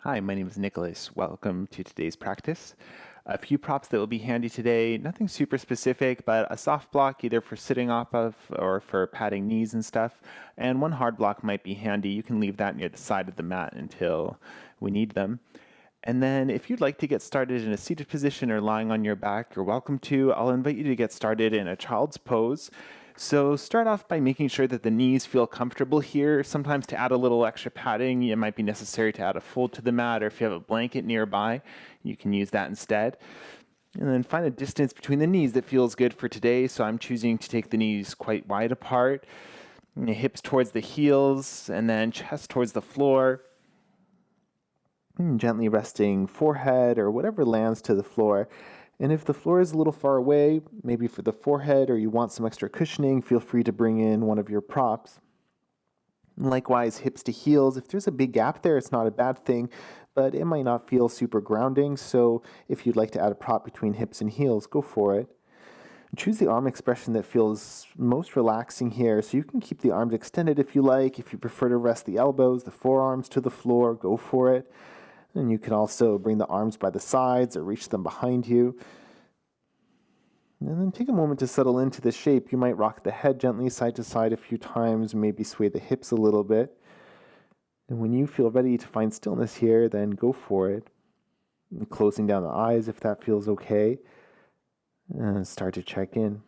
Hi, my name is Nicholas. Welcome to today's practice. A few props that will be handy today, nothing super specific, but a soft block either for sitting off of or for padding knees and stuff. And one hard block might be handy. You can leave that near the side of the mat until we need them. And then if you'd like to get started in a seated position or lying on your back, you're welcome to. I'll invite you to get started in a child's pose. So start off by making sure that the knees feel comfortable here. Sometimes to add a little extra padding, it might be necessary to add a fold to the mat, or if you have a blanket nearby, you can use that instead. And then find a distance between the knees that feels good for today. So I'm choosing to take the knees quite wide apart, hips towards the heels, and then chest towards the floor. Gently resting forehead or whatever lands to the floor. And if the floor is a little far away, maybe for the forehead, or you want some extra cushioning, feel free to bring in one of your props. And likewise, hips to heels. If there's a big gap there, it's not a bad thing, but it might not feel super grounding. So if you'd like to add a prop between hips and heels, go for it. Choose the arm expression that feels most relaxing here. So you can keep the arms extended if you like. If you prefer to rest the elbows, the forearms to the floor, go for it. And you can also bring the arms by the sides or reach them behind you. And then take a moment to settle into the shape. You might rock the head gently side to side a few times, maybe sway the hips a little bit. And when you feel ready to find stillness here, then go for it. And closing down the eyes if that feels okay. And start to check in.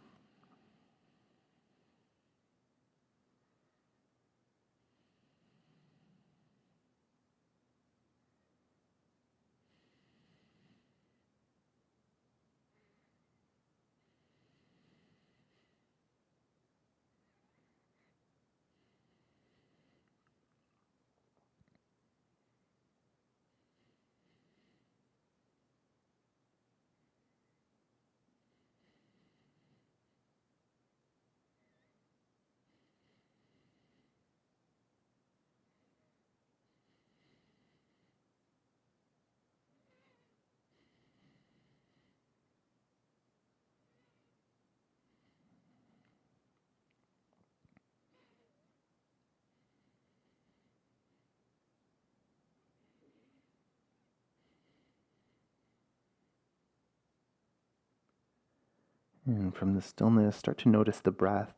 And from the stillness, start to notice the breath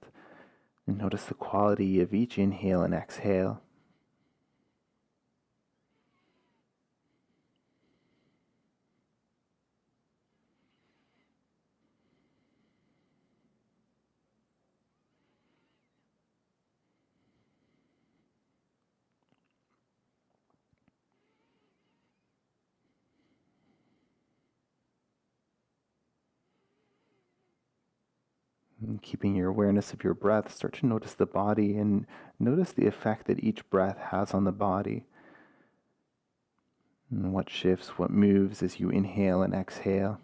and notice the quality of each inhale and exhale. And keeping your awareness of your breath, start to notice the body and notice the effect that each breath has on the body. And what shifts, what moves as you inhale and exhale.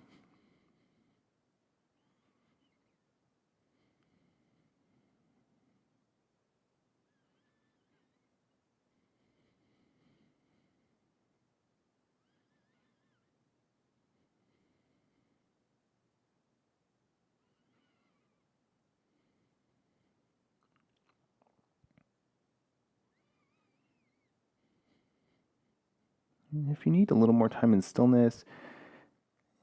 If you need a little more time in stillness,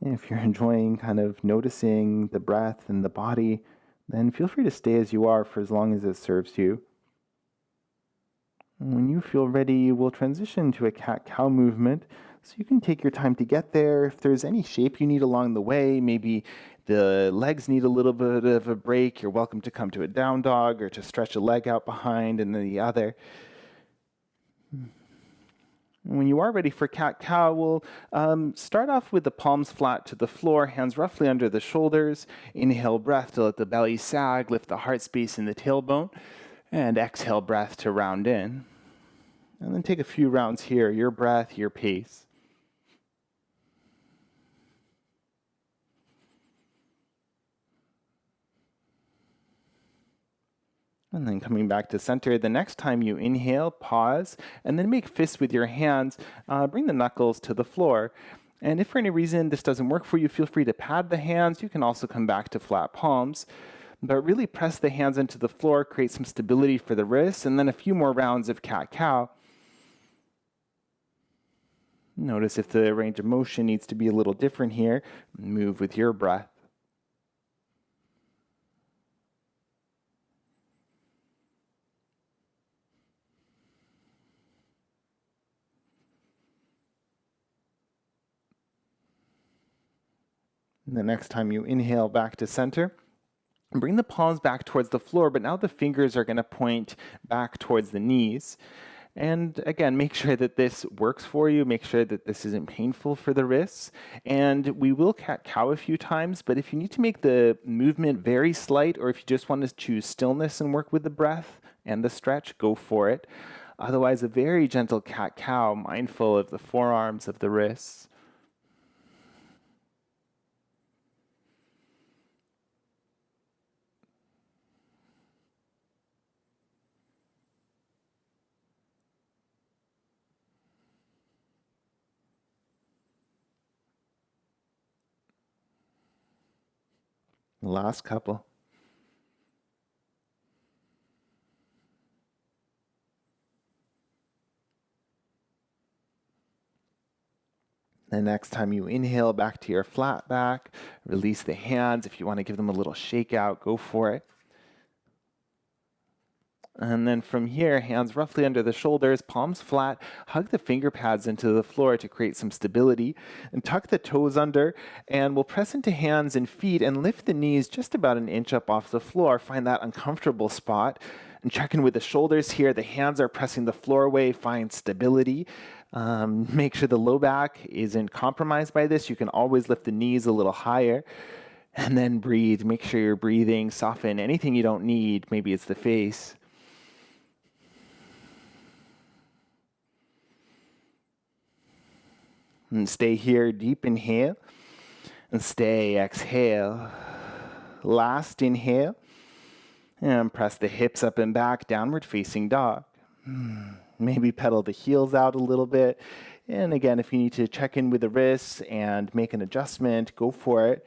if you're enjoying kind of noticing the breath and the body, then feel free to stay as you are for as long as it serves you. When you feel ready, we'll transition to a cat-cow movement, so you can take your time to get there. If there's any shape you need along the way, maybe the legs need a little bit of a break, you're welcome to come to a down dog or to stretch a leg out behind and then the other. When you are ready for cat-cow, we'll start off with the palms flat to the floor, hands roughly under the shoulders. Inhale breath to let the belly sag, lift the heart space in the tailbone. And exhale breath to round in. And then take a few rounds here, your breath, your pace. And then coming back to center, the next time you inhale, pause, and then make fists with your hands. Bring the knuckles to the floor. And if for any reason this doesn't work for you, feel free to pad the hands. You can also come back to flat palms. But really press the hands into the floor, create some stability for the wrists, and then a few more rounds of cat-cow. Notice if the range of motion needs to be a little different here. Move with your breath. And the next time you inhale back to center, bring the palms back towards the floor, but now the fingers are going to point back towards the knees. And again, make sure that this works for you. Make sure that this isn't painful for the wrists. And we will cat-cow a few times, but if you need to make the movement very slight, or if you just want to choose stillness and work with the breath and the stretch, go for it. Otherwise, a very gentle cat-cow, mindful of the forearms, of the wrists. Last couple. The next time you inhale back to your flat back, release the hands. If you want to give them a little shake out, go for it. And then from here, hands roughly under the shoulders, palms flat, hug the finger pads into the floor to create some stability, and tuck the toes under, and we'll press into hands and feet and lift the knees just about an inch up off the floor. Find that uncomfortable spot, and check in with the shoulders here. The hands are pressing the floor away, find stability. Make sure the low back isn't compromised by this. You can always lift the knees a little higher. And then breathe. Make sure you're breathing. Soften anything you don't need. Maybe it's the face. And stay here, deep inhale, and stay, exhale. Last inhale, and press the hips up and back, downward facing dog. Maybe pedal the heels out a little bit. And again, if you need to check in with the wrists and make an adjustment, go for it.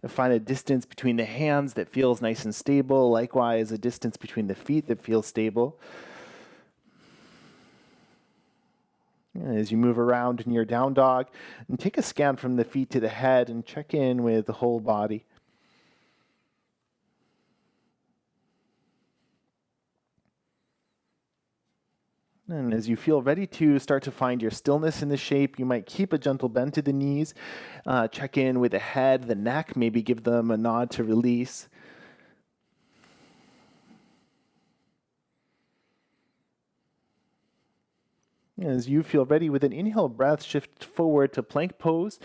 Find a distance between the hands that feels nice and stable. Likewise, a distance between the feet that feels stable. As you move around in your down dog, and take a scan from the feet to the head and check in with the whole body. And as you feel ready to start to find your stillness in the shape, you might keep a gentle bend to the knees, check in with the head, the neck, maybe give them a nod to release. As you feel ready, with an inhale breath, shift forward to plank pose,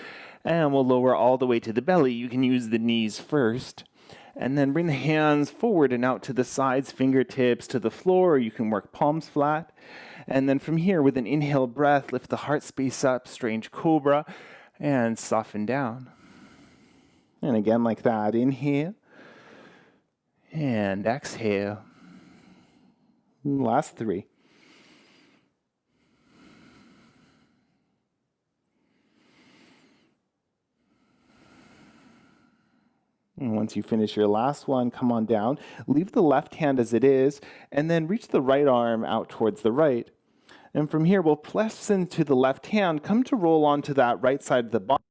and we'll lower all the way to the belly. You can use the knees first, and then bring the hands forward and out to the sides, fingertips to the floor, or you can work palms flat. And then from here, with an inhale breath, lift the heart space up, strange cobra, and soften down. And again, like that, inhale, and exhale. Last three. And once you finish your last one, come on down. Leave the left hand as it is, and then reach the right arm out towards the right. And from here, we'll press into the left hand, come to roll onto that right side of the body.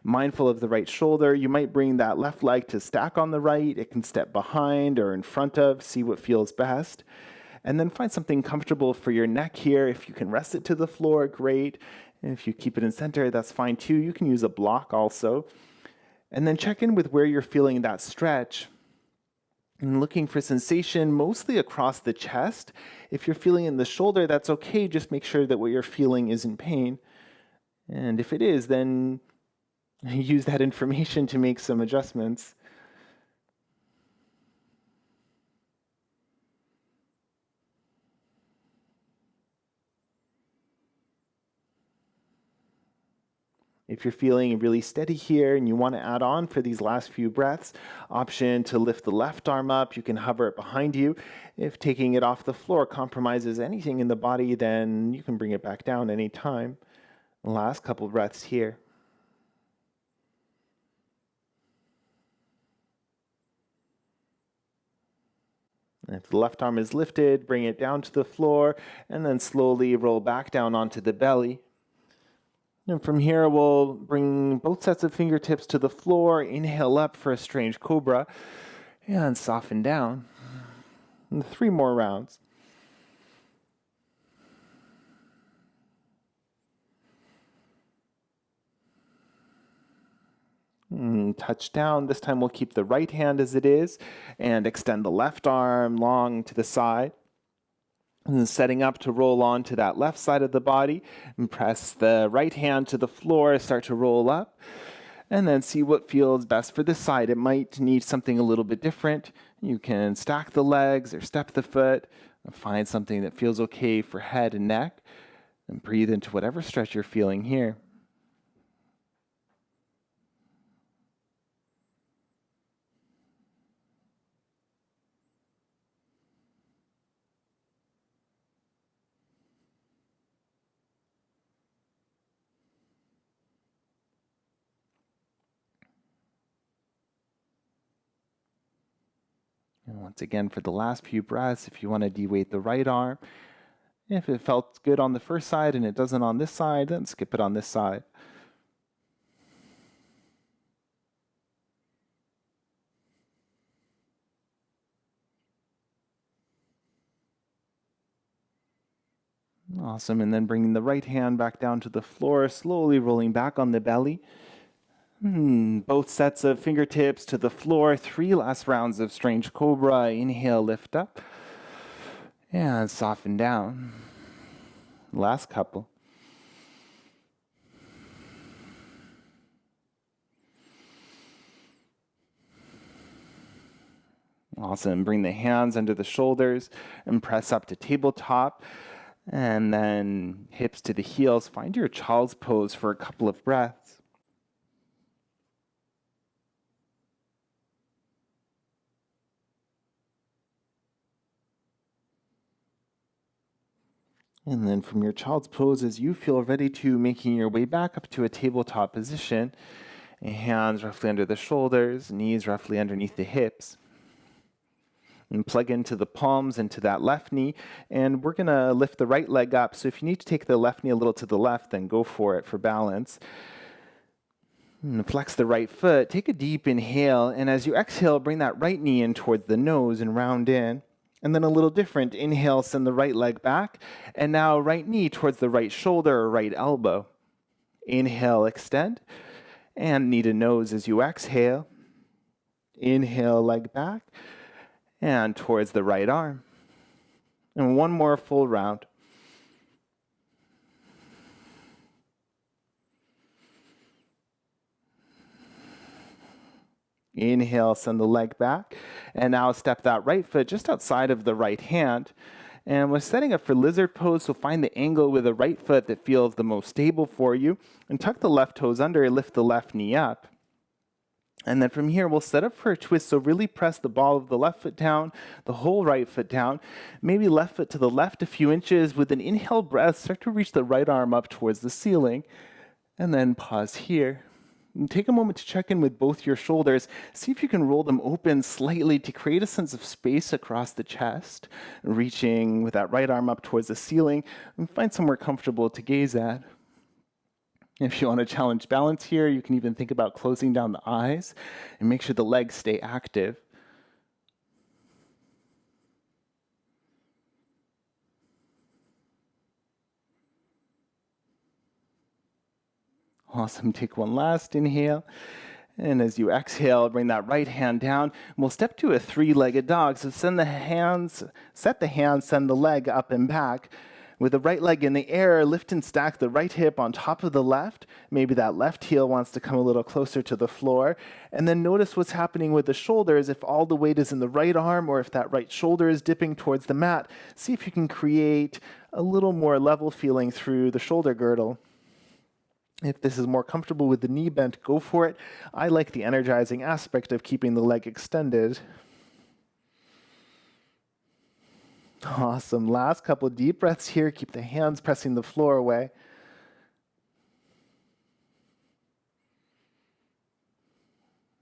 Mindful of the right shoulder, you might bring that left leg to stack on the right. It can step behind or in front of, see what feels best. And then find something comfortable for your neck here. If you can rest it to the floor, great. And if you keep it in center, that's fine too. You can use a block also. And then check in with where you're feeling that stretch. And looking for sensation mostly across the chest. If you're feeling in the shoulder, that's okay. Just make sure that what you're feeling isn't pain. And if it is, then use that information to make some adjustments. If you're feeling really steady here and you want to add on for these last few breaths, option to lift the left arm up, you can hover it behind you. If taking it off the floor compromises anything in the body, then you can bring it back down anytime. Last couple breaths here. If the left arm is lifted, bring it down to the floor, and then slowly roll back down onto the belly. And from here, we'll bring both sets of fingertips to the floor, inhale up for a strange cobra, and soften down. And 3 more rounds. Touch down. This time we'll keep the right hand as it is and extend the left arm long to the side. And then setting up to roll on to that left side of the body, and press the right hand to the floor, start to roll up, and then see what feels best for this side. It might need something a little bit different. You can stack the legs or step the foot and find something that feels okay for head and neck, and breathe into whatever stretch you're feeling here. And once again, for the last few breaths, if you want to de-weight the right arm, if it felt good on the first side and it doesn't on this side, then skip it on this side. Awesome. And then bringing the right hand back down to the floor, slowly rolling back on the belly. Both sets of fingertips to the floor. 3 last rounds of strange cobra. Inhale, lift up, and soften down. Last couple. Awesome. Bring the hands under the shoulders and press up to tabletop. And then hips to the heels. Find your child's pose for a couple of breaths. And then from your child's pose, as you feel ready to, making your way back up to a tabletop position, hands roughly under the shoulders, knees roughly underneath the hips. And plug into the palms into that left knee, and we're going to lift the right leg up. So if you need to take the left knee a little to the left, then go for it for balance. And flex the right foot, take a deep inhale, and as you exhale, bring that right knee in towards the nose and round in. And then a little different. Inhale, send the right leg back. And now right knee towards the right shoulder or right elbow. Inhale, extend. And knee to nose as you exhale. Inhale, leg back. And towards the right arm. And 1 more full round. Inhale, send the leg back. And now step that right foot just outside of the right hand. And we're setting up for lizard pose, so find the angle with the right foot that feels the most stable for you. And tuck the left toes under and lift the left knee up. And then from here, we'll set up for a twist. So really press the ball of the left foot down, the whole right foot down. Maybe left foot to the left a few inches. With an inhale breath, start to reach the right arm up towards the ceiling. And then pause here. And take a moment to check in with both your shoulders. See if you can roll them open slightly to create a sense of space across the chest. Reaching with that right arm up towards the ceiling. And find somewhere comfortable to gaze at. If you want to challenge balance here, you can even think about closing down the eyes and make sure the legs stay active. Awesome. Take one last inhale. And as you exhale, bring that right hand down. We'll step to a 3-legged dog. So set the hands, send the leg up and back. With the right leg in the air, lift and stack the right hip on top of the left. Maybe that left heel wants to come a little closer to the floor. And then notice what's happening with the shoulders. If all the weight is in the right arm or if that right shoulder is dipping towards the mat, see if you can create a little more level feeling through the shoulder girdle. If this is more comfortable with the knee bent, go for it. I like the energizing aspect of keeping the leg extended. Awesome. Last couple deep breaths here. Keep the hands pressing the floor away.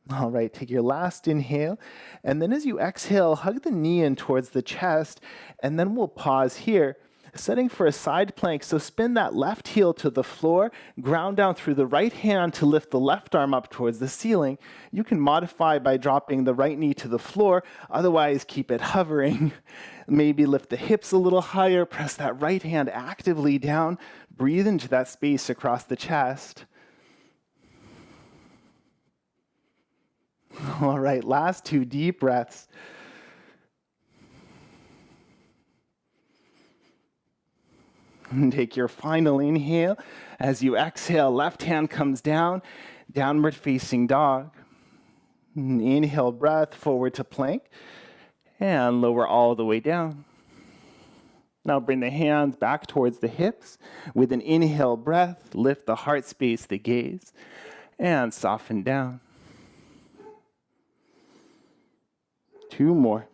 All right, take your last inhale. And then as you exhale, hug the knee in towards the chest. And then we'll pause here, setting for a side plank. So spin that left heel to the floor, ground down through the right hand to lift the left arm up towards the ceiling. You can modify by dropping the right knee to the floor. Otherwise, keep it hovering. Maybe lift the hips a little higher, press that right hand actively down. Breathe into that space across the chest. All right, last 2 deep breaths. And take your final inhale. As you exhale, left hand comes down, downward facing dog. Inhale, breath, forward to plank, and lower all the way down. Now bring the hands back towards the hips. With an inhale breath, lift the heart space, the gaze, and soften down. 2 more.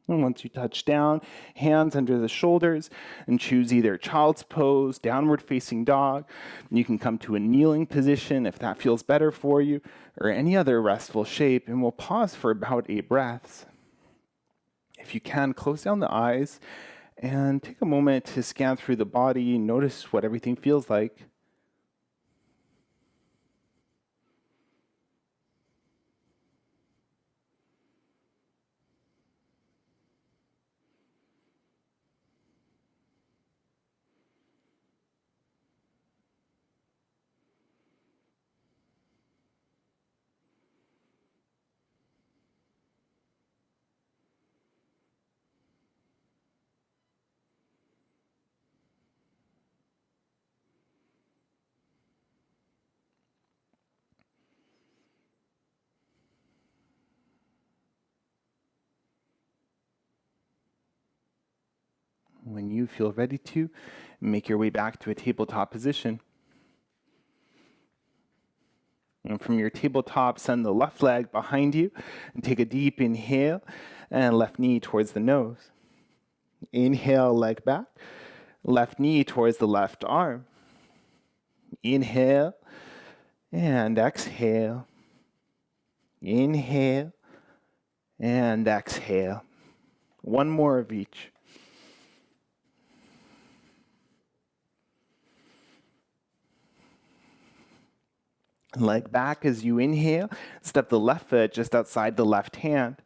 And once you touch down, hands under the shoulders, and choose either child's pose, downward facing dog. You can come to a kneeling position if that feels better for you, or any other restful shape, and we'll pause for about 8 breaths. If you can, close down the eyes and take a moment to scan through the body, notice what everything feels like. When you feel ready to, make your way back to a tabletop position. And from your tabletop, send the left leg behind you and take a deep inhale and left knee towards the nose. Inhale, leg back, left knee towards the left arm. Inhale and exhale. Inhale and exhale. 1 more of each. Leg back as you inhale, step the left foot just outside the left hand.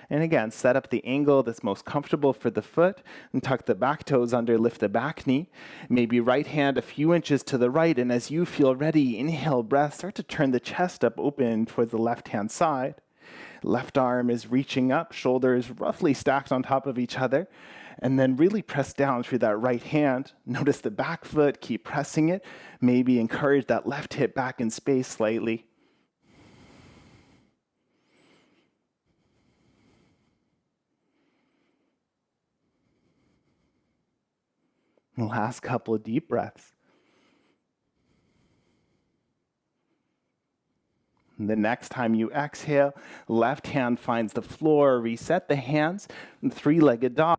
And again, set up the angle that's most comfortable for the foot and tuck the back toes under, lift the back knee. Maybe right hand a few inches to the right, and as you feel ready, inhale breath, start to turn the chest up open towards the left hand side. Left arm is reaching up, shoulders roughly stacked on top of each other, and then really press down through that right hand. Notice the back foot, keep pressing it. Maybe encourage that left hip back in space slightly. Last couple of deep breaths. The next time you exhale, left hand finds the floor, reset the hands, and 3-legged dog.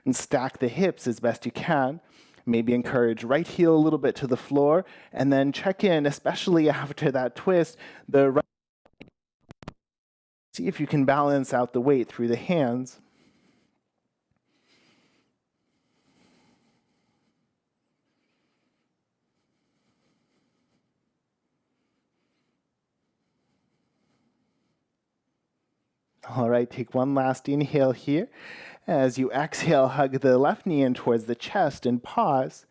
And stack the hips as best you can. Maybe encourage right heel a little bit to the floor, and then check in, especially after that twist, the right. See if you can balance out the weight through the hands. All right, take one last inhale here. As you exhale, hug the left knee in towards the chest and pause.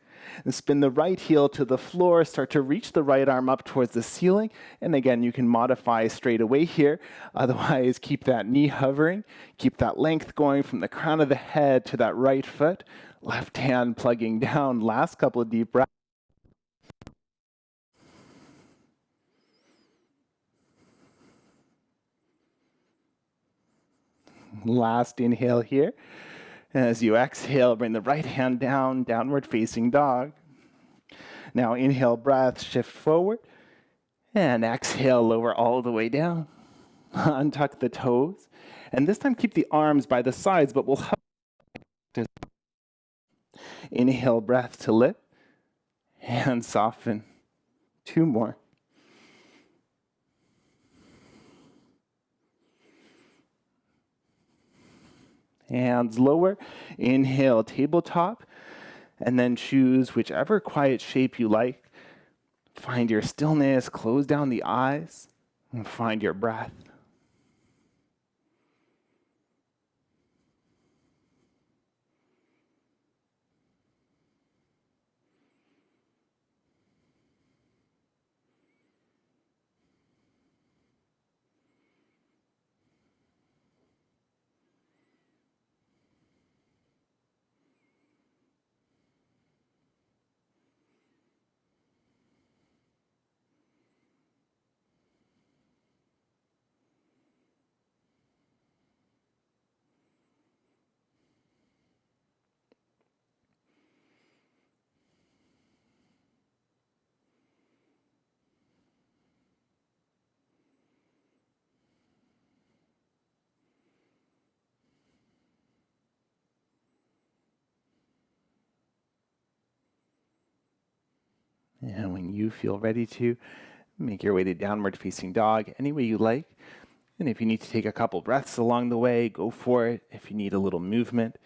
And spin the right heel to the floor, start to reach the right arm up towards the ceiling. And again, you can modify straight away here. Otherwise, keep that knee hovering. Keep that length going from the crown of the head to that right foot. Left hand plugging down. Last couple of deep breaths. Last inhale here. As you exhale, bring the right hand down, downward facing dog. Now inhale, breath, shift forward. And exhale, lower all the way down. Untuck the toes. And this time keep the arms by the sides, but we'll Inhale, breath to lift. Hands soften. 2 more. Hands lower. Inhale, tabletop. And then choose whichever quiet shape you like. Find your stillness, close down the eyes, and find your breath. And when you feel ready to, make your way to downward facing dog any way you like. And if you need to take a couple breaths along the way, go for it. If you need a little movement.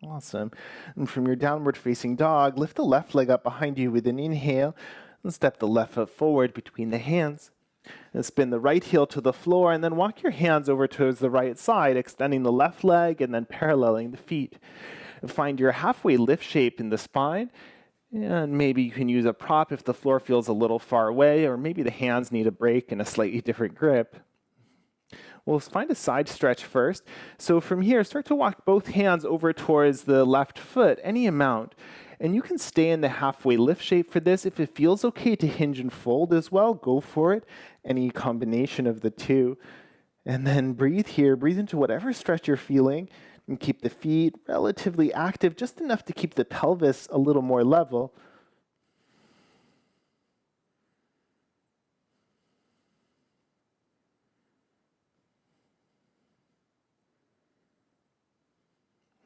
Awesome. And from your downward facing dog, lift the left leg up behind you with an inhale and step the left foot forward between the hands. And spin the right heel to the floor and then walk your hands over towards the right side, extending the left leg and then paralleling the feet. And find your halfway lift shape in the spine. And maybe you can use a prop if the floor feels a little far away, or maybe the hands need a break and a slightly different grip. We'll find a side stretch first. So from here, start to walk both hands over towards the left foot, any amount. And you can stay in the halfway lift shape for this. If it feels okay to hinge and fold as well, go for it. Any combination of the two. And then breathe here. Breathe into whatever stretch you're feeling. And keep the feet relatively active, just enough to keep the pelvis a little more level.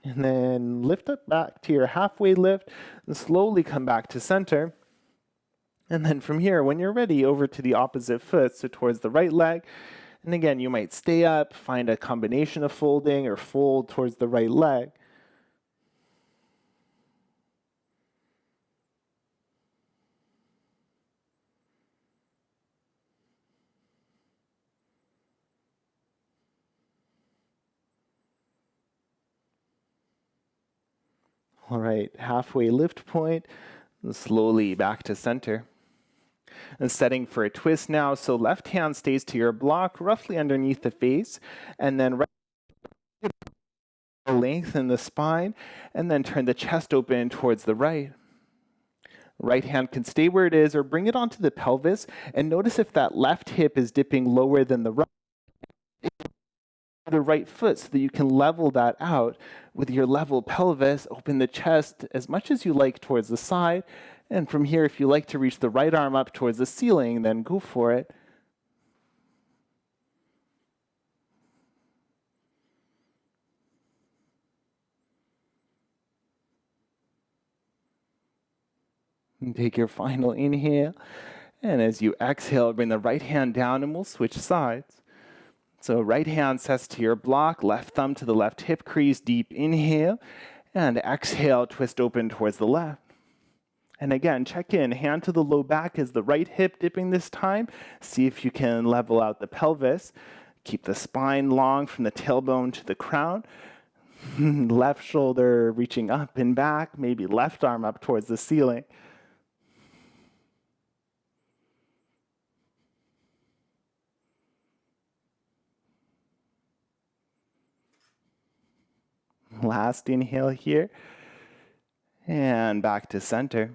And then lift up back to your halfway lift and slowly come back to center. And then from here, when you're ready, over to the opposite foot, so towards the right leg. And again, you might stay up, find a combination of folding or fold towards the right leg. All right, halfway lift point, and slowly back to center. And setting for a twist now, so left hand stays to your block, roughly underneath the face, and then right lengthen the spine, and then turn the chest open towards the right. Right hand can stay where it is or bring it onto the pelvis, and notice if that left hip is dipping lower than the right foot so that you can level that out with your level pelvis. Open the chest as much as you like towards the side. And from here, if you like to reach the right arm up towards the ceiling, then go for it. And take your final inhale. And as you exhale, bring the right hand down and we'll switch sides. So right hand sets to your block, left thumb to the left hip crease, deep inhale, and exhale, twist open towards the left. And again, check in, hand to the low back as the right hip dipping this time. See if you can level out the pelvis. Keep the spine long from the tailbone to the crown. Left shoulder reaching up and back, maybe left arm up towards the ceiling. Last inhale here. And back to center.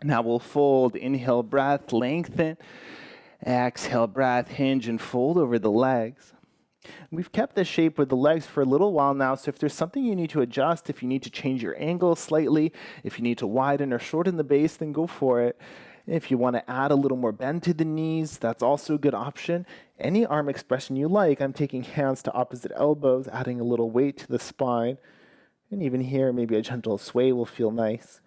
Now we'll fold, inhale, breath, lengthen. Exhale, breath, hinge and fold over the legs. We've kept this shape with the legs for a little while now, so if there's something you need to adjust, if you need to change your angle slightly, if you need to widen or shorten the base, then go for it. If you want to add a little more bend to the knees, that's also a good option. Any arm expression you like. I'm taking hands to opposite elbows, adding a little weight to the spine. And even here, maybe a gentle sway will feel nice.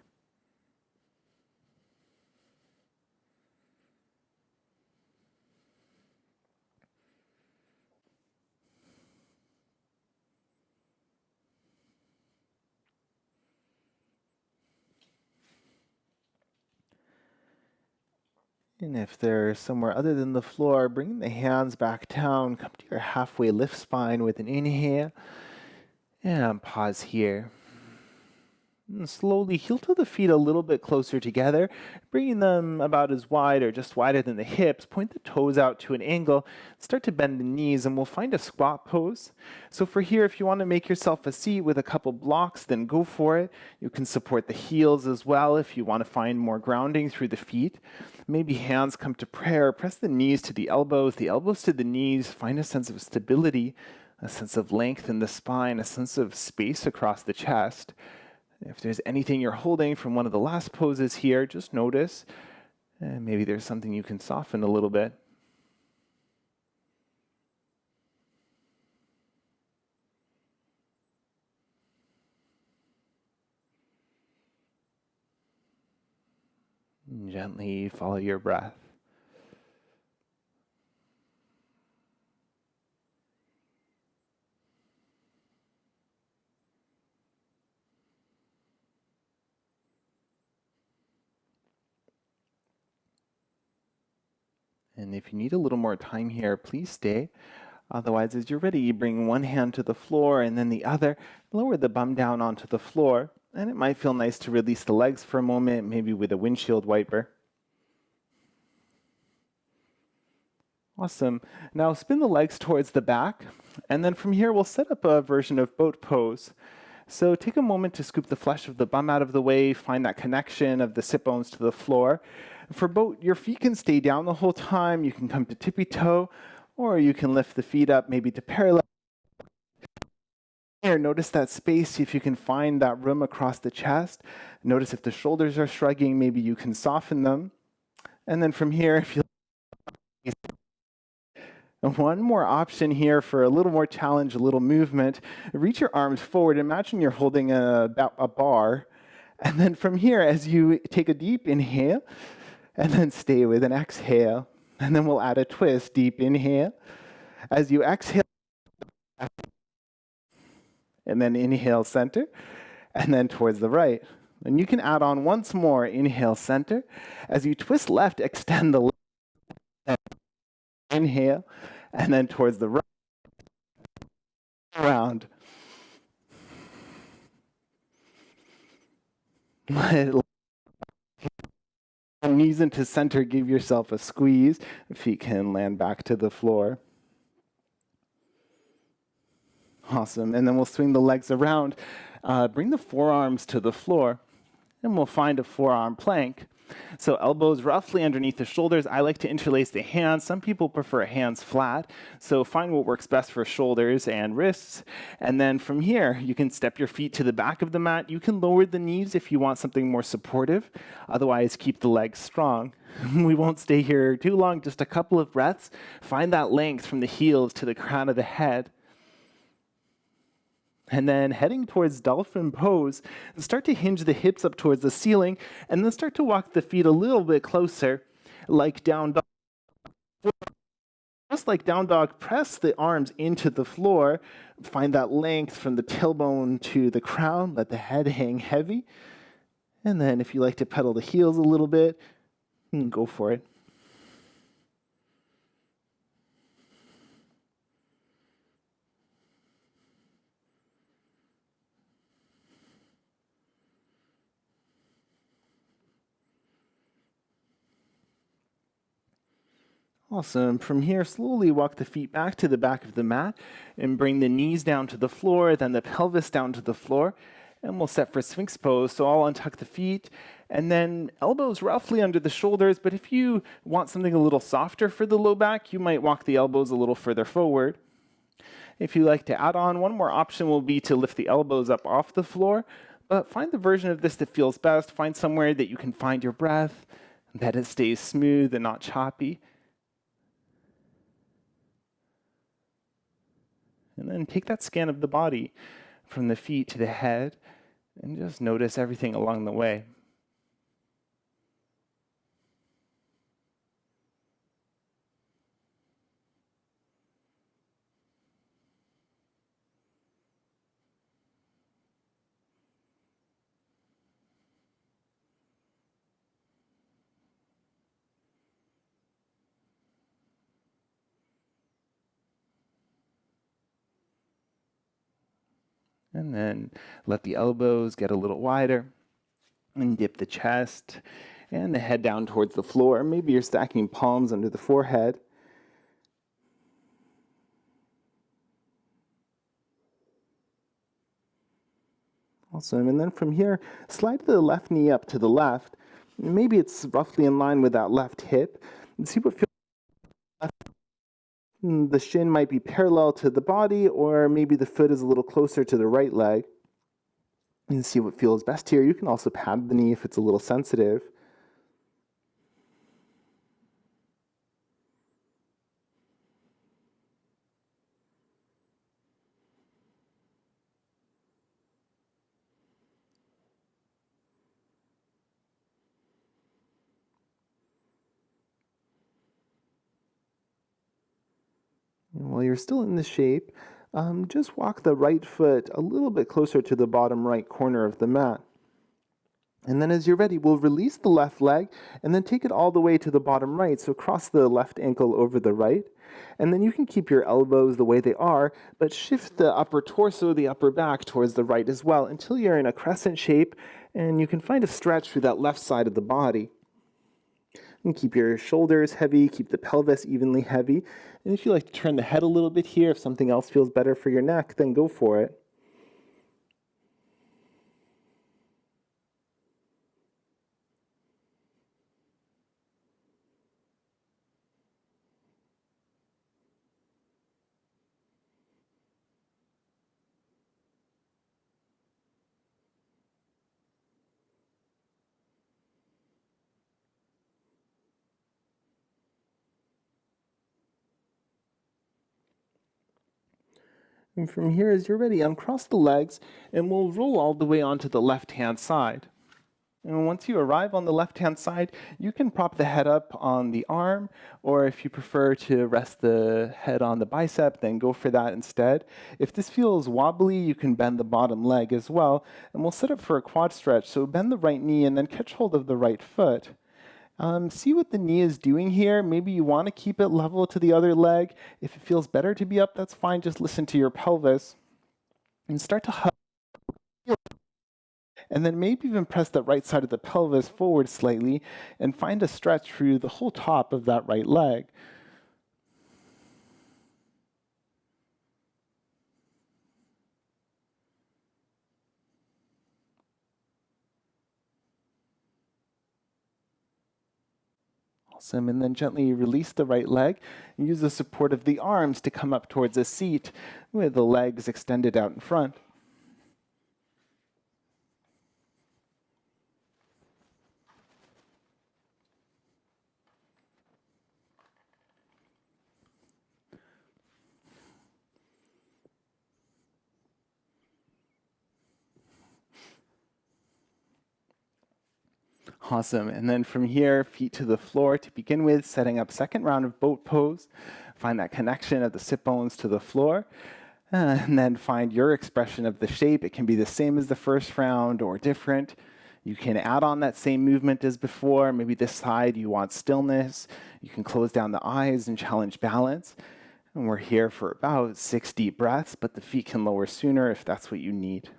And if they're somewhere other than the floor, bring the hands back down. Come to your halfway lift spine with an inhale. And pause here. And slowly heel to the feet a little bit closer together, bringing them about as wide or just wider than the hips. Point the toes out to an angle. Start to bend the knees, and we'll find a squat pose. So for here, if you want to make yourself a seat with a couple blocks, then go for it. You can support the heels as well if you want to find more grounding through the feet. Maybe hands come to prayer. Press the knees to the elbows to the knees. Find a sense of stability, a sense of length in the spine, a sense of space across the chest. If there's anything you're holding from one of the last poses here, just notice. And maybe there's something you can soften a little bit. And gently follow your breath. And if you need a little more time here, please stay. Otherwise, as you're ready, you bring one hand to the floor and then the other. Lower the bum down onto the floor. And it might feel nice to release the legs for a moment, maybe with a windshield wiper. Awesome. Now spin the legs towards the back. And then from here, we'll set up a version of boat pose. So take a moment to scoop the flesh of the bum out of the way, find that connection of the sit bones to the floor. For boat, your feet can stay down the whole time. You can come to tippy toe, or you can lift the feet up maybe to parallel. Here, notice that space, see if you can find that room across the chest. Notice if the shoulders are shrugging, maybe you can soften them. And then from here, if you one more option here for a little more challenge, a little movement. Reach your arms forward. Imagine you're holding a bar. And then from here, as you take a deep inhale, and then stay with an exhale. And then we'll add a twist. Deep inhale. As you exhale, and then inhale center, and then towards the right. And you can add on once more. Inhale center. As you twist left, extend the left. Inhale, and then towards the right. Around. Knees into center, give yourself a squeeze. Feet can land back to the floor. Awesome. And then we'll swing the legs around. Bring the forearms to the floor, and we'll find a forearm plank. So elbows roughly underneath the shoulders. I like to interlace the hands. Some people prefer hands flat. So find what works best for shoulders and wrists. And then from here, you can step your feet to the back of the mat. You can lower the knees if you want something more supportive. Otherwise, keep the legs strong. We won't stay here too long, just a couple of breaths. Find that length from the heels to the crown of the head. And then heading towards dolphin pose, start to hinge the hips up towards the ceiling, and then start to walk the feet a little bit closer, like down dog. Just like down dog, press the arms into the floor. Find that length from the tailbone to the crown. Let the head hang heavy. And then if you like to pedal the heels a little bit, go for it. Awesome. From here, slowly walk the feet back to the back of the mat and bring the knees down to the floor, then the pelvis down to the floor. And we'll set for Sphinx pose. So I'll untuck the feet and then elbows roughly under the shoulders. But if you want something a little softer for the low back, you might walk the elbows a little further forward. If you like to add on, one more option will be to lift the elbows up off the floor. But find the version of this that feels best. Find somewhere that you can find your breath. that it stays smooth and not choppy. And then take that scan of the body from the feet to the head and just notice everything along the way. And then let the elbows get a little wider and dip the chest and the head down towards the floor. Maybe you're stacking palms under the forehead. Awesome. And then from here, slide the left knee up to the left. Maybe it's roughly in line with that left hip. And see what feels. The shin might be parallel to the body, or maybe the foot is a little closer to the right leg. And see what feels best here. You can also pad the knee if it's a little sensitive. And while you're still in the shape, just walk the right foot a little bit closer to the bottom right corner of the mat. And then as you're ready, we'll release the left leg and then take it all the way to the bottom right. So cross the left ankle over the right. And then you can keep your elbows the way they are, but shift the upper torso, the upper back towards the right as well until you're in a crescent shape and you can find a stretch through that left side of the body. And keep your shoulders heavy, keep the pelvis evenly heavy. And if you like to turn the head a little bit here, if something else feels better for your neck, then go for it. And from here, as you're ready, uncross the legs, and we'll roll all the way onto the left-hand side. And once you arrive on the left-hand side, you can prop the head up on the arm, or if you prefer to rest the head on the bicep, then go for that instead. If this feels wobbly, you can bend the bottom leg as well, and we'll set up for a quad stretch. So bend the right knee and then catch hold of the right foot. See what the knee is doing here. Maybe you want to keep it level to the other leg. If it feels better to be up, that's fine. Just listen to your pelvis. And start to hug. And then maybe even press the right side of the pelvis forward slightly and find a stretch through the whole top of that right leg. Awesome. And then gently release the right leg and use the support of the arms to come up towards a seat with the legs extended out in front. Awesome. And then from here, feet to the floor to begin with, setting up second round of boat pose. Find that connection of the sit bones to the floor. And then find your expression of the shape. It can be the same as the first round or different. You can add on that same movement as before. Maybe this side you want stillness. You can close down the eyes and challenge balance. And we're here for about 6 deep breaths, but the feet can lower sooner if that's what you need.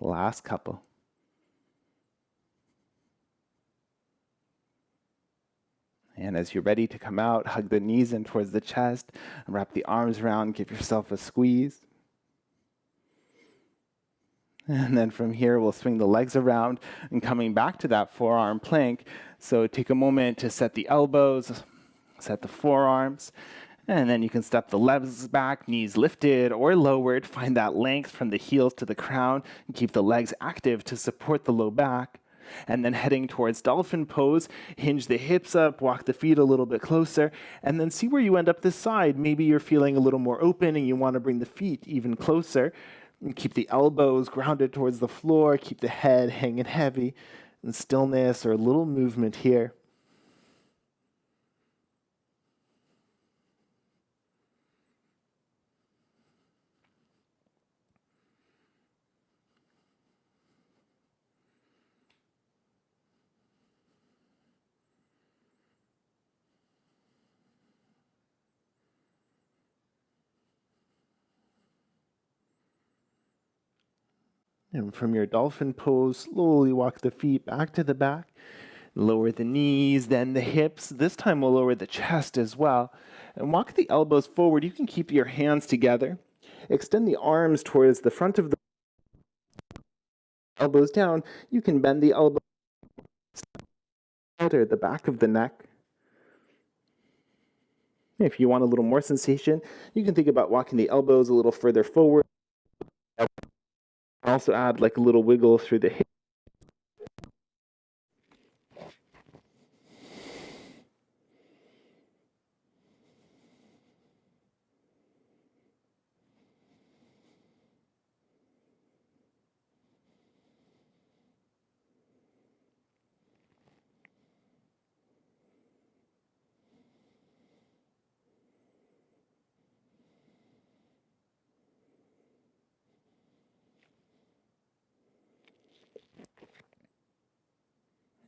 Last couple. And as you're ready to come out, hug the knees in towards the chest, wrap the arms around, give yourself a squeeze. And then from here, we'll swing the legs around and coming back to that forearm plank. So take a moment to set the elbows, set the forearms, And then you can step the legs back, knees lifted or lowered. Find that length from the heels to the crown and keep the legs active to support the low back. And then heading towards dolphin pose, hinge the hips up, walk the feet a little bit closer, and then see where you end up this side. Maybe you're feeling a little more open and you want to bring the feet even closer. And keep the elbows grounded towards the floor, keep the head hanging heavy, and stillness or a little movement here. And from your dolphin pose, slowly walk the feet back to the back. Lower the knees, then the hips. This time we'll lower the chest as well. And walk the elbows forward. You can keep your hands together. Extend the arms towards the front of the elbows down. You can bend the elbows out or the back of the neck. If you want a little more sensation, you can think about walking the elbows a little further forward. Also add like a little wiggle through the hips.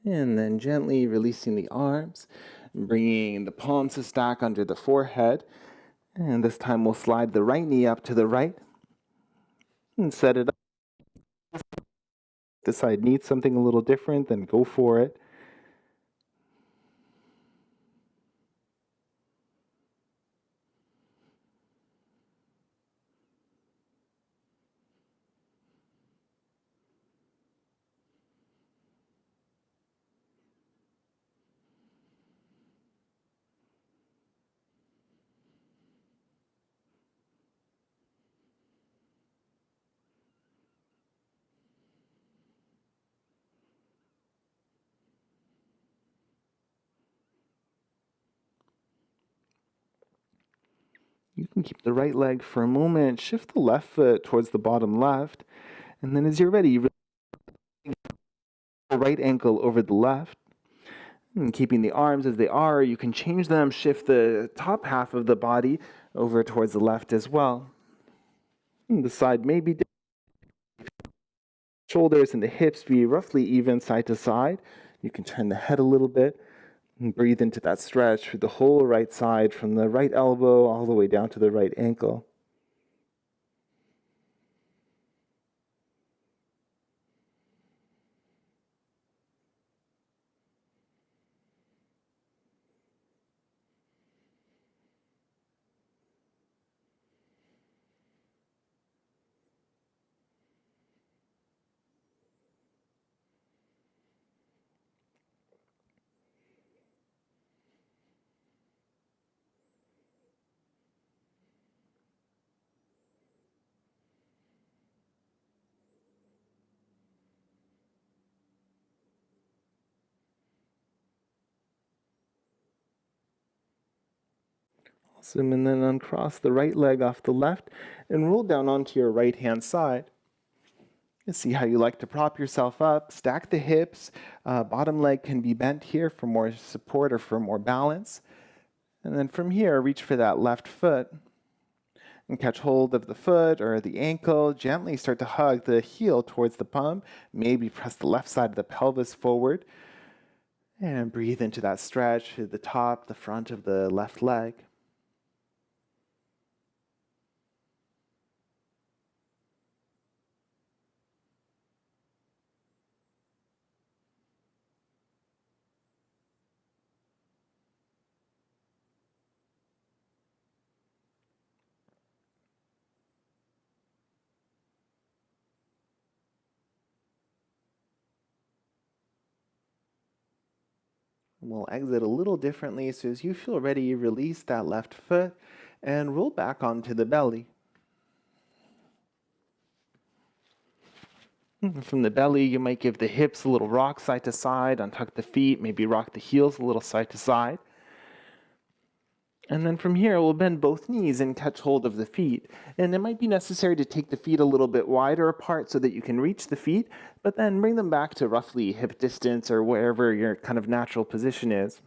And then gently releasing the arms, bringing the palms to stack under the forehead. And this time we'll slide the right knee up to the right and set it up. Decide needs something a little different, then go for it. You can keep the right leg for a moment, shift the left foot towards the bottom left, and then as you're ready, the right ankle over the left. And keeping the arms as they are, you can change them, shift the top half of the body over towards the left as well. And the side may be different. Shoulders and the hips be roughly even side to side. You can turn the head a little bit and breathe into that stretch through the whole right side from the right elbow all the way down to the right ankle. Awesome, and then uncross the right leg off the left and roll down onto your right hand side. And see how you like to prop yourself up. Stack the hips. Bottom leg can be bent here for more support or for more balance. And then from here, reach for that left foot and catch hold of the foot or the ankle. Gently start to hug the heel towards the palm. Maybe press the left side of the pelvis forward. And breathe into that stretch to the top, the front of the left leg. We'll exit a little differently, so as you feel ready, release that left foot and roll back onto the belly. From the belly, you might give the hips a little rock side to side, untuck the feet, maybe rock the heels a little side to side. And then from here, we'll bend both knees and catch hold of the feet. And it might be necessary to take the feet a little bit wider apart so that you can reach the feet, but then bring them back to roughly hip distance or wherever your kind of natural position is.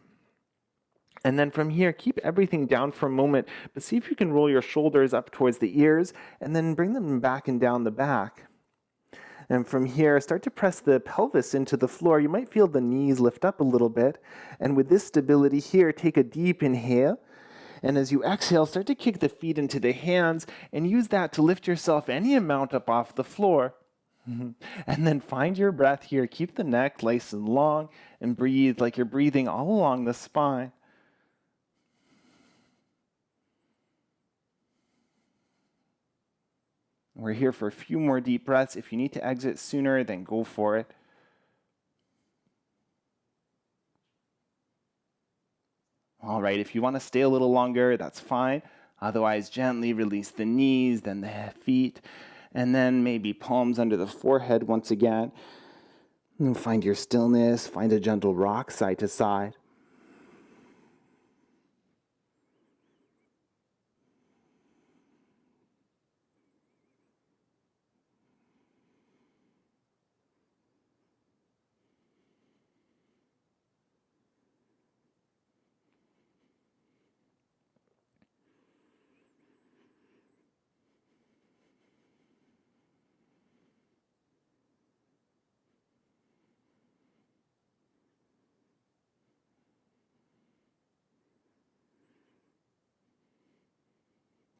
And then from here, keep everything down for a moment, but see if you can roll your shoulders up towards the ears and then bring them back and down the back. And from here, start to press the pelvis into the floor. You might feel the knees lift up a little bit. And with this stability here, take a deep inhale. And as you exhale, start to kick the feet into the hands and use that to lift yourself any amount up off the floor. And then find your breath here. Keep the neck nice and long and breathe like you're breathing all along the spine. We're here for a few more deep breaths. If you need to exit sooner, then go for it. All right, if you want to stay a little longer, that's fine. Otherwise, gently release the knees, then the feet, and then maybe palms under the forehead once again. And find your stillness, find a gentle rock side to side.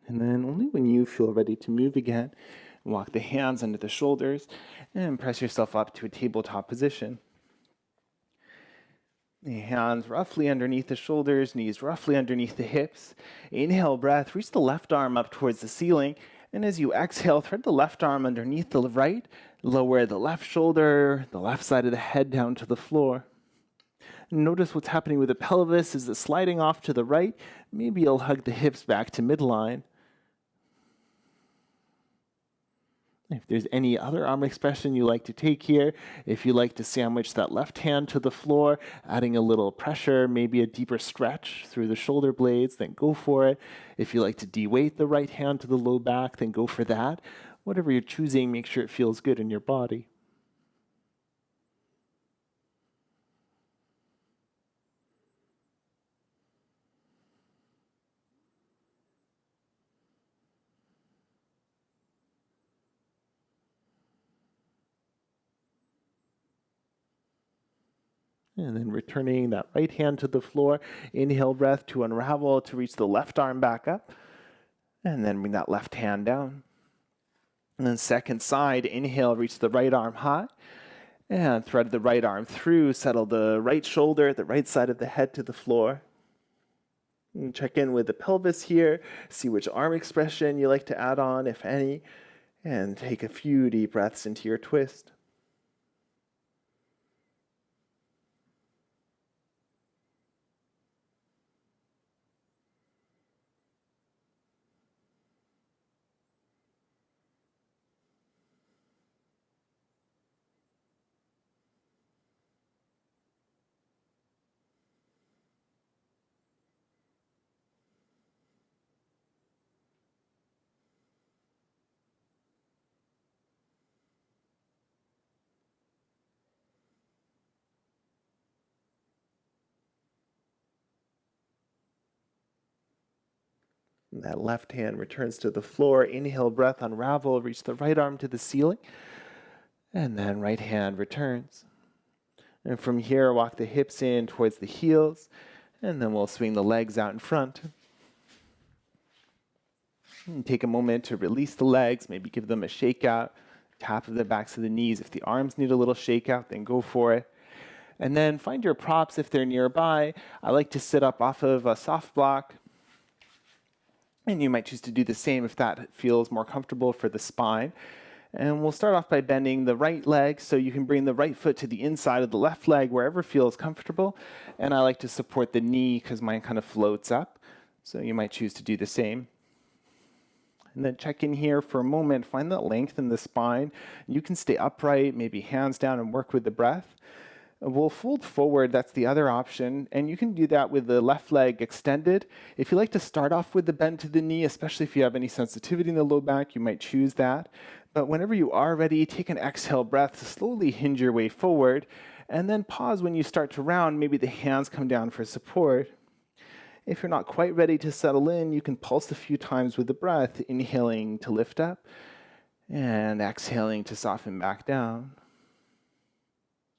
And then only when you feel ready to move again, walk the hands under the shoulders and press yourself up to a tabletop position. The hands roughly underneath the shoulders, knees roughly underneath the hips. Inhale, breath, reach the left arm up towards the ceiling. And as you exhale, thread the left arm underneath the right, lower the left shoulder, the left side of the head down to the floor. Notice what's happening with the pelvis. Is it sliding off to the right? Maybe you'll hug the hips back to midline. If there's any other arm expression you like to take here, if you like to sandwich that left hand to the floor, adding a little pressure, maybe a deeper stretch through the shoulder blades, then go for it. If you like to de-weight the right hand to the low back, then go for that. Whatever you're choosing, make sure it feels good in your body. And then returning that right hand to the floor. Inhale, breath to unravel, to reach the left arm back up. And then bring that left hand down. And then second side, inhale, reach the right arm high. And thread the right arm through, settle the right shoulder, the right side of the head to the floor. And check in with the pelvis here. See which arm expression you like to add on, if any. And take a few deep breaths into your twist. And that left hand returns to the floor. Inhale, breath, unravel, reach the right arm to the ceiling. And then right hand returns. And from here, walk the hips in towards the heels. And then we'll swing the legs out in front. And take a moment to release the legs, maybe give them a shake out. Tap of the backs of the knees. If the arms need a little shake out, then go for it. And then find your props if they're nearby. I like to sit up off of a soft block. And you might choose to do the same if that feels more comfortable for the spine. And we'll start off by bending the right leg so you can bring the right foot to the inside of the left leg, wherever feels comfortable. And I like to support the knee because mine kind of floats up. So you might choose to do the same. And then check in here for a moment, find that length in the spine. You can stay upright, maybe hands down, and work with the breath. We'll fold forward, that's the other option, and you can do that with the left leg extended. If you like to start off with the bend to the knee, especially if you have any sensitivity in the low back, you might choose that. But whenever you are ready, take an exhale breath to slowly hinge your way forward, and then pause when you start to round. Maybe the hands come down for support. If you're not quite ready to settle in, you can pulse a few times with the breath, inhaling to lift up, and exhaling to soften back down.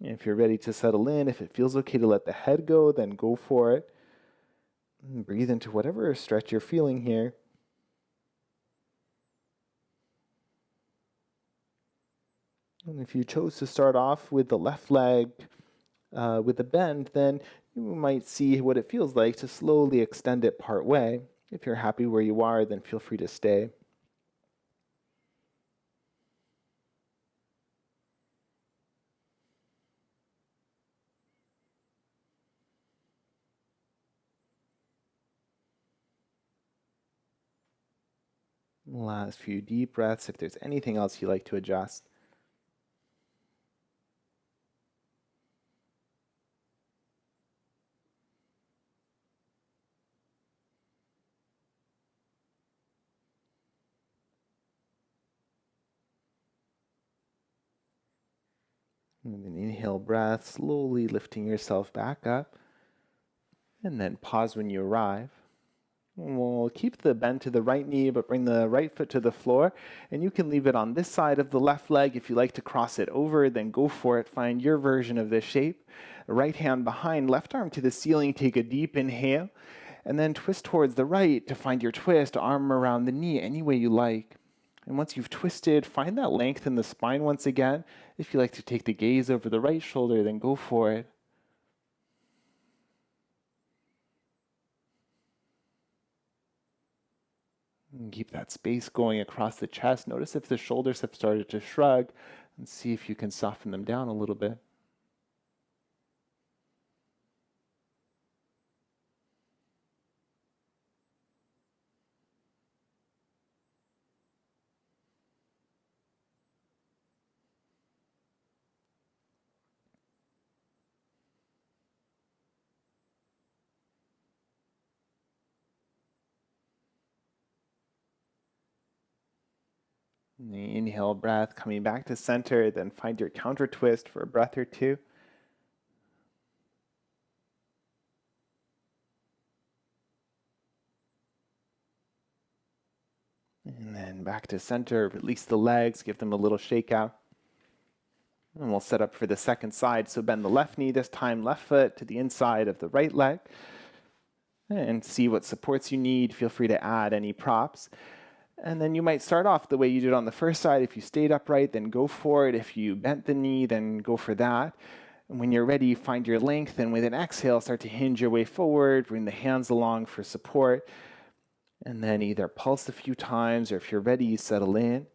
If you're ready to settle in, if it feels okay to let the head go, then go for it. And breathe into whatever stretch you're feeling here. And if you chose to start off with the left leg with a bend, then you might see what it feels like to slowly extend it part way. If you're happy where you are, then feel free to stay. Last few deep breaths if there's anything else you'd like to adjust. And then inhale breath, slowly lifting yourself back up. And then pause when you arrive. We'll keep the bend to the right knee, but bring the right foot to the floor. And you can leave it on this side of the left leg. If you like to cross it over, then go for it. Find your version of this shape. Right hand behind, left arm to the ceiling. Take a deep inhale. And then twist towards the right to find your twist, arm around the knee, any way you like. And once you've twisted, find that length in the spine once again. If you like to take the gaze over the right shoulder, then go for it. And keep that space going across the chest. Notice if the shoulders have started to shrug, and see if you can soften them down a little bit. And the inhale breath, coming back to center, then find your counter twist for a breath or two. And then back to center, release the legs, give them a little shake out. And we'll set up for the second side. So bend the left knee, this time left foot to the inside of the right leg. And see what supports you need. Feel free to add any props. And then you might start off the way you did on the first side. If you stayed upright, then go for it. If you bent the knee, then go for that. And when you're ready, find your length, and with an exhale, start to hinge your way forward. Bring the hands along for support. And then either pulse a few times, or if you're ready, settle in.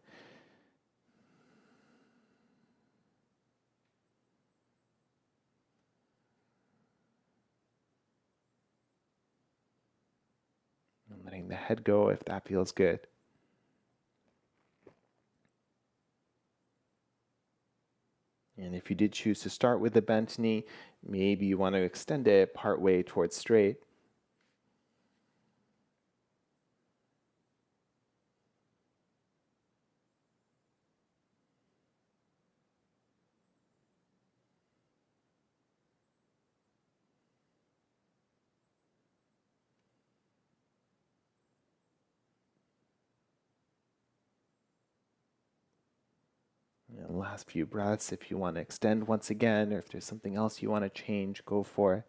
And letting the head go if that feels good. And if you did choose to start with the bent knee, maybe you want to extend it part way towards straight. And last few breaths, if you want to extend once again, or if there's something else you want to change, go for it.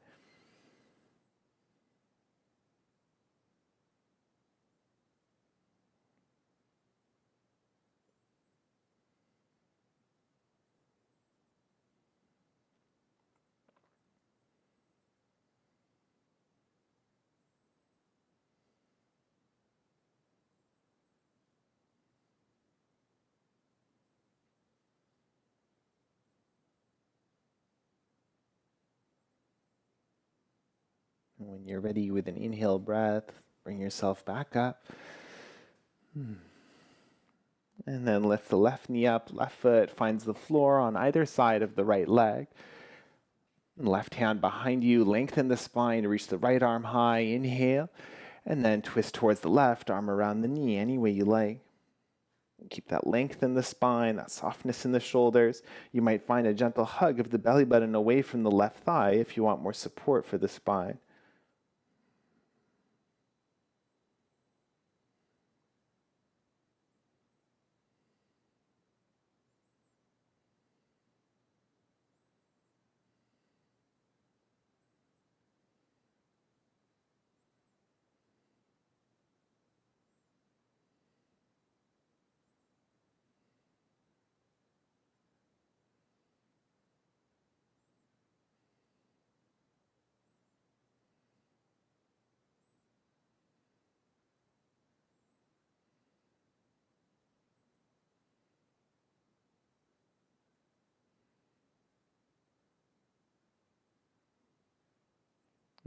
And when you're ready with an inhale breath, bring yourself back up. And then lift the left knee up, left foot finds the floor on either side of the right leg. Left hand behind you, lengthen the spine, reach the right arm high, inhale, and then twist towards the left, arm around the knee, any way you like. Keep that length in the spine, that softness in the shoulders. You might find a gentle hug of the belly button away from the left thigh if you want more support for the spine.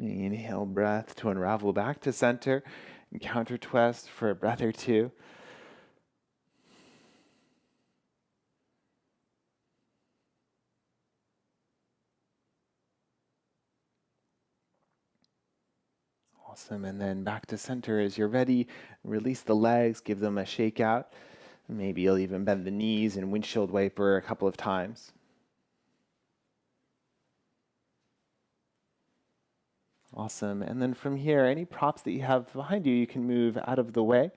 Inhale breath to unravel back to center and counter twist for a breath or two. Awesome. And then back to center as you're ready. Release the legs, give them a shake out. Maybe you'll even bend the knees and windshield wiper a couple of times. Awesome. And then from here, any props that you have behind you, you can move out of the way.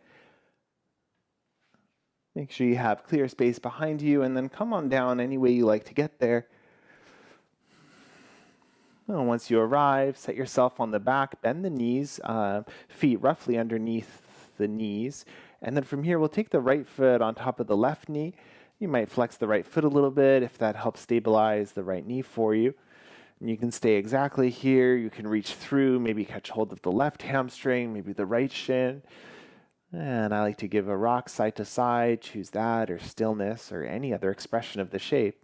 Make sure you have clear space behind you, and then come on down any way you like to get there. Well, once you arrive, set yourself on the back, bend the knees, feet roughly underneath the knees. And then from here, we'll take the right foot on top of the left knee. You might flex the right foot a little bit if that helps stabilize the right knee for you. And you can stay exactly here. You can reach through, maybe catch hold of the left hamstring, maybe the right shin. And I like to give a rock side to side, choose that or stillness or any other expression of the shape.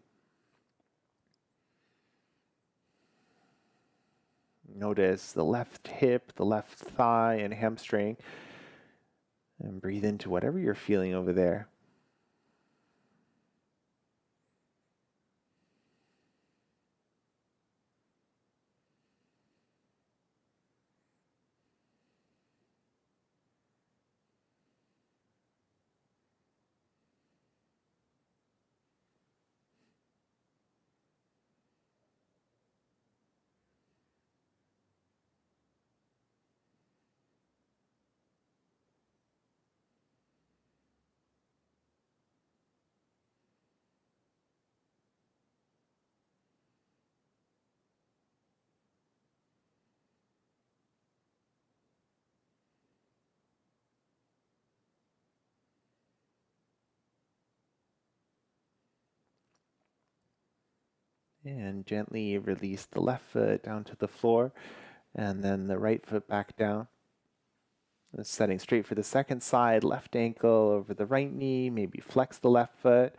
Notice the left hip, the left thigh and hamstring, and breathe into whatever you're feeling over there. And gently release the left foot down to the floor, and then the right foot back down. Setting straight for the second side, left ankle over the right knee, maybe flex the left foot,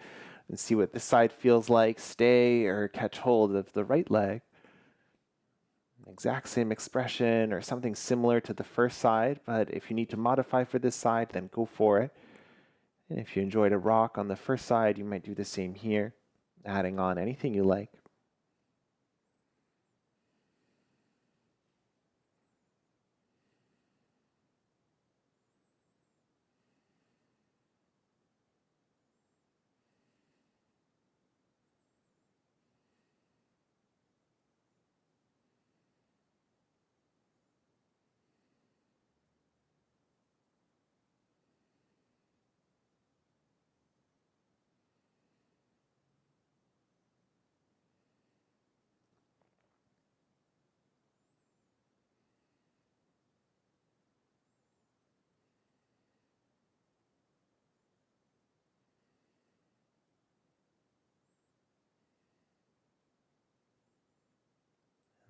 and see what this side feels like. Stay or catch hold of the right leg. Exact same expression or something similar to the first side, but if you need to modify for this side, then go for it. And if you enjoyed a rock on the first side, you might do the same here, adding on anything you like.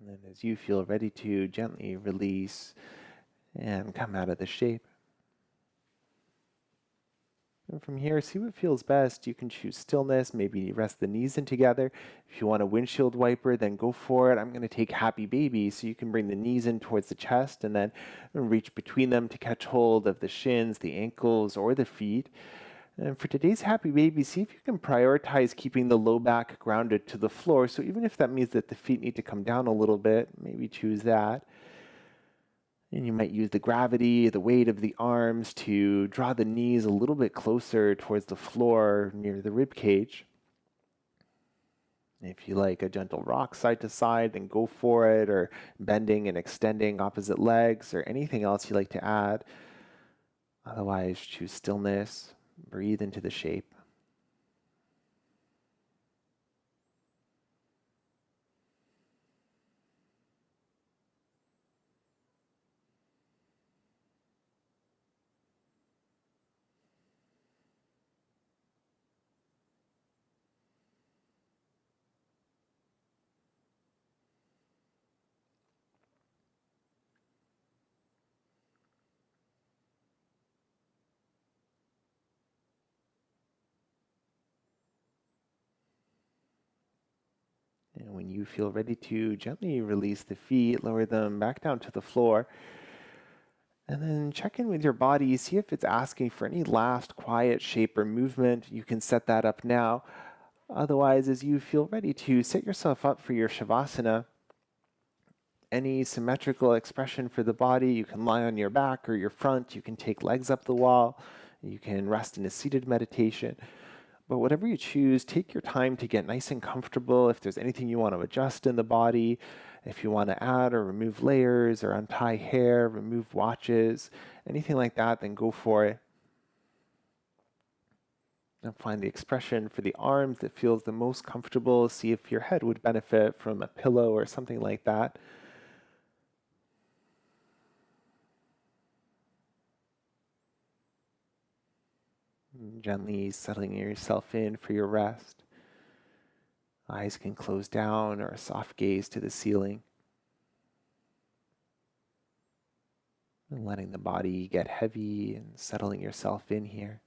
And then as you feel ready to, gently release and come out of the shape. And from here, see what feels best. You can choose stillness, maybe rest the knees in together. If you want a windshield wiper, then go for it. I'm going to take happy baby, so you can bring the knees in towards the chest and then reach between them to catch hold of the shins, the ankles, or the feet. And for today's happy baby, see if you can prioritize keeping the low back grounded to the floor. So even if that means that the feet need to come down a little bit, maybe choose that. And you might use the gravity, the weight of the arms to draw the knees a little bit closer towards the floor near the rib cage. If you like a gentle rock side to side, then go for it, or bending and extending opposite legs, or anything else you like to add. Otherwise, choose stillness, breathe into the shape. And when you feel ready to, gently release the feet, lower them back down to the floor. And then check in with your body, see if it's asking for any last quiet shape or movement. You can set that up now. Otherwise, as you feel ready to set yourself up for your Shavasana, any symmetrical expression for the body, you can lie on your back or your front, you can take legs up the wall, you can rest in a seated meditation. But whatever you choose, take your time to get nice and comfortable. If there's anything you want to adjust in the body, if you want to add or remove layers or untie hair, remove watches, anything like that, then go for it. And find the expression for the arms that feels the most comfortable. See if your head would benefit from a pillow or something like that. Gently settling yourself in for your rest. Eyes can close down or a soft gaze to the ceiling. And letting the body get heavy and settling yourself in here.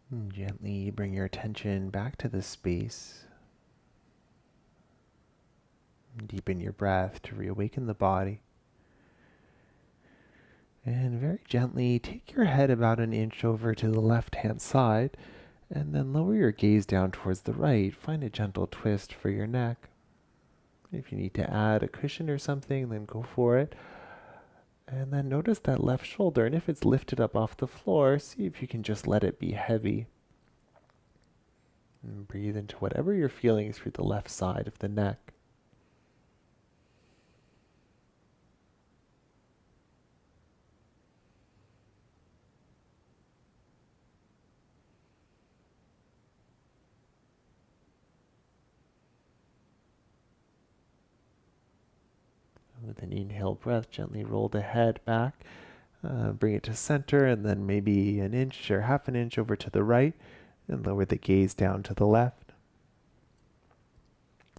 And gently bring your attention back to the space. Deepen your breath to reawaken the body. And very gently take your head about an inch over to the left-hand side, and then lower your gaze down towards the right. Find a gentle twist for your neck. If you need to add a cushion or something, then go for it. And then notice that left shoulder, and if it's lifted up off the floor, see if you can just let it be heavy. And breathe into whatever you're feeling through the left side of the neck. With an inhale breath, gently roll the head back, bring it to center, and then maybe an inch or half an inch over to the right, and lower the gaze down to the left.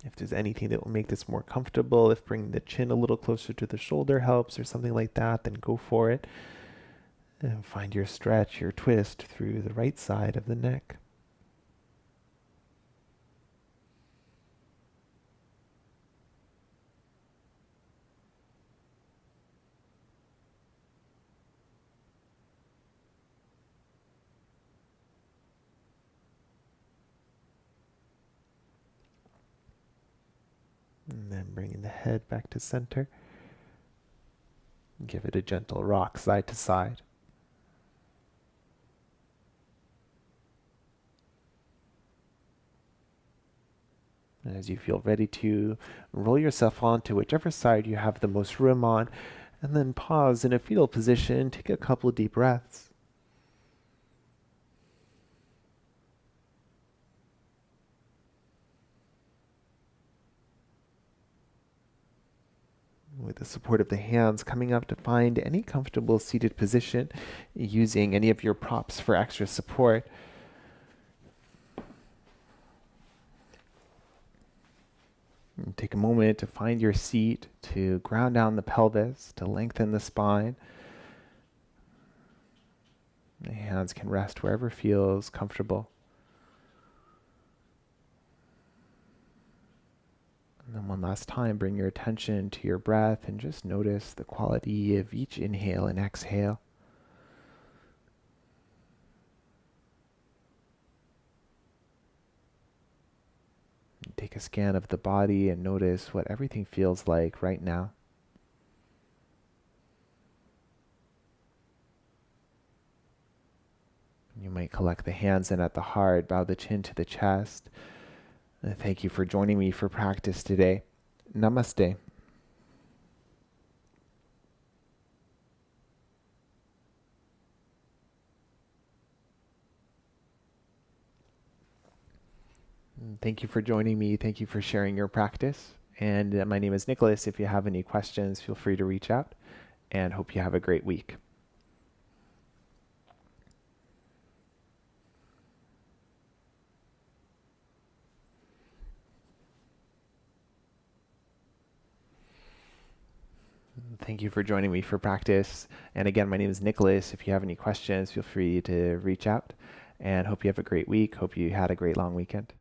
If there's anything that will make this more comfortable, if bringing the chin a little closer to the shoulder helps or something like that, then go for it. And find your stretch, your twist through the right side of the neck. And then bringing the head back to center. Give it a gentle rock side to side. And as you feel ready to, roll yourself onto whichever side you have the most room on, and then pause in a fetal position. Take a couple deep breaths. With the support of the hands, coming up to find any comfortable seated position, using any of your props for extra support. And take a moment to find your seat, to ground down the pelvis, to lengthen the spine. The hands can rest wherever feels comfortable. And then one last time, bring your attention to your breath and just notice the quality of each inhale and exhale. And take a scan of the body and notice what everything feels like right now. You might collect the hands in at the heart, bow the chin to the chest. Thank you for joining me for practice today. Namaste. Thank you for joining me. Thank you for sharing your practice. And my name is Nicholas. If you have any questions, feel free to reach out, and hope you have a great week. Thank you for joining me for practice. And again, my name is Nicholas. If you have any questions, feel free to reach out, and hope you have a great week. Hope you had a great long weekend.